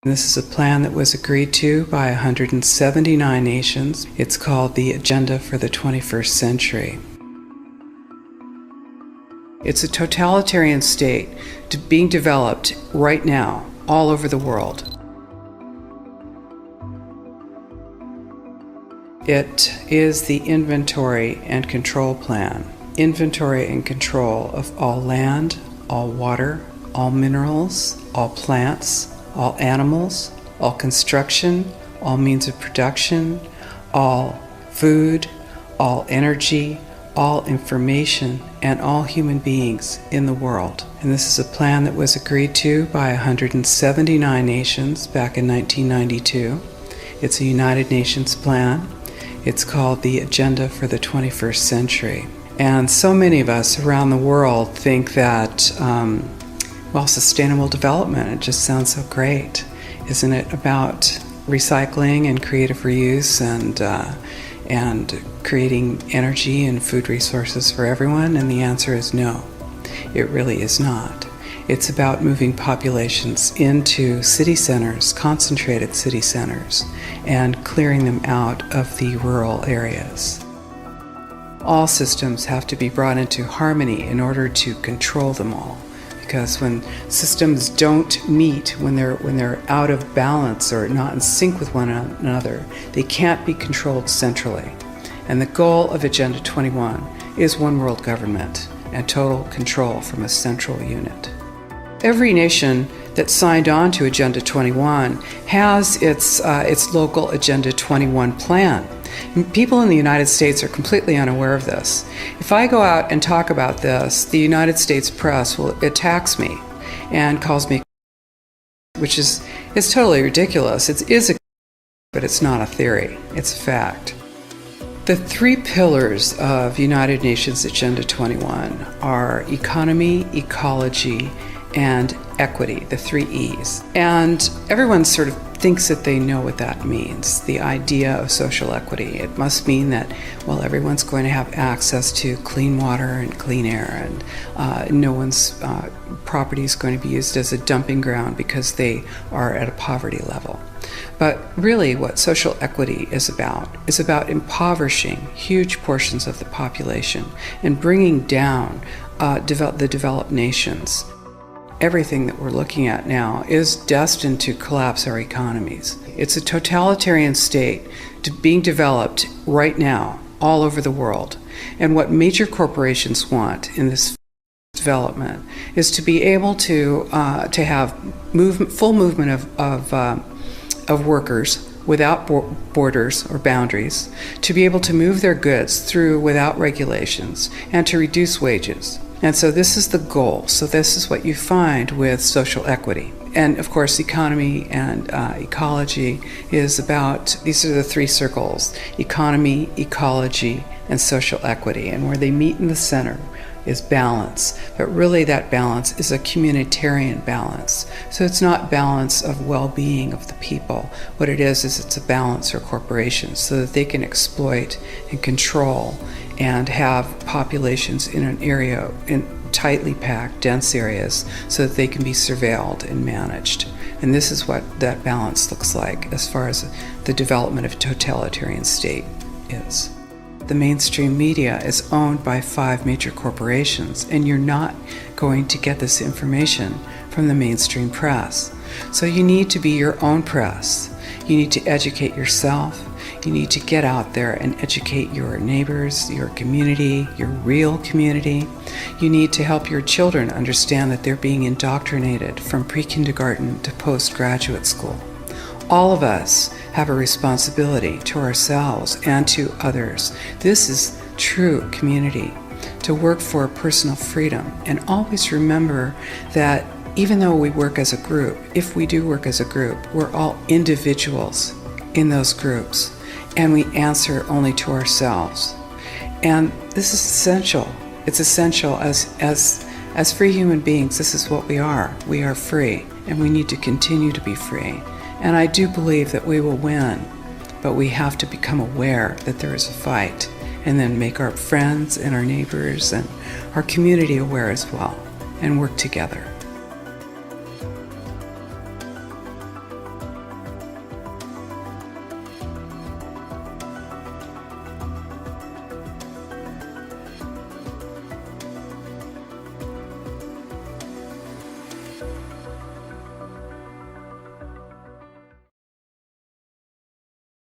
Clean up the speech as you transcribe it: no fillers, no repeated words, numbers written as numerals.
This is a plan that was agreed to by 179 nations. It's called the Agenda for the 21st Century. It's a totalitarian state being developed right now all over the world. It is the inventory and control plan. Inventory and control of all land, all water, all minerals, all plants, all animals, all construction, all means of production, all food, all energy, all information, and all human beings in the world. And this is a plan that was agreed to by 179 nations back in 1992. It's a United Nations plan. It's called the Agenda for the 21st Century. And so many of us around the world think that sustainable development, it just sounds so great. Isn't it about recycling and creative reuse and creating energy and food resources for everyone? And the answer is no, it really is not. It's about moving populations into city centers, concentrated city centers, and clearing them out of the rural areas. All systems have to be brought into harmony in order to control them all. Because when systems don't meet, when they're out of balance or not in sync with one another, they can't be controlled centrally. And the goal of Agenda 21 is one world government and total control from a central unit. Every nation that signed on to Agenda 21 has its local Agenda 21 plan. People in the United States are completely unaware of this. If I go out and talk about this, the United States press attacks me and calls me, which is totally ridiculous. It is but it's not a theory. It's a fact. The three pillars of United Nations Agenda 21 are economy, ecology, and equity, the three E's. And everyone sort of thinks that they know what that means, the idea of social equity. It must mean that, everyone's going to have access to clean water and clean air, and no one's property is going to be used as a dumping ground because they are at a poverty level. But really what social equity is about impoverishing huge portions of the population and bringing down the developed nations. Everything that we're looking at now is destined to collapse our economies. It's a totalitarian state being developed right now all over the world. And what major corporations want in this development is to be able to have full movement of workers without borders or boundaries, to be able to move their goods through without regulations, and to reduce wages. And so this is the goal. So this is what you find with social equity. And of course, economy and ecology is about, these are the three circles: economy, ecology, and social equity. And where they meet in the center is balance. But really that balance is a communitarian balance. So it's not balance of well-being of the people. What it is it's a balance for corporations so that they can exploit and control and have populations in an area, in tightly packed, dense areas, so that they can be surveilled and managed. And this is what that balance looks like as far as the development of a totalitarian state is. The mainstream media is owned by 5 major corporations, and you're not going to get this information from the mainstream press. So you need to be your own press. You need to educate yourself. You need to get out there and educate your neighbors, your community, your real community. You need to help your children understand that they're being indoctrinated from pre-kindergarten to postgraduate school. All of us have a responsibility to ourselves and to others. This is true community, to work for personal freedom. And always remember that even though we work as a group, if we do work as a group, we're all individuals in those groups, and we answer only to ourselves. And this is essential. It's essential as free human beings. This is what we are. We are free, and we need to continue to be free. And I do believe that we will win, but we have to become aware that there is a fight, and then make our friends and our neighbors and our community aware as well, and work together.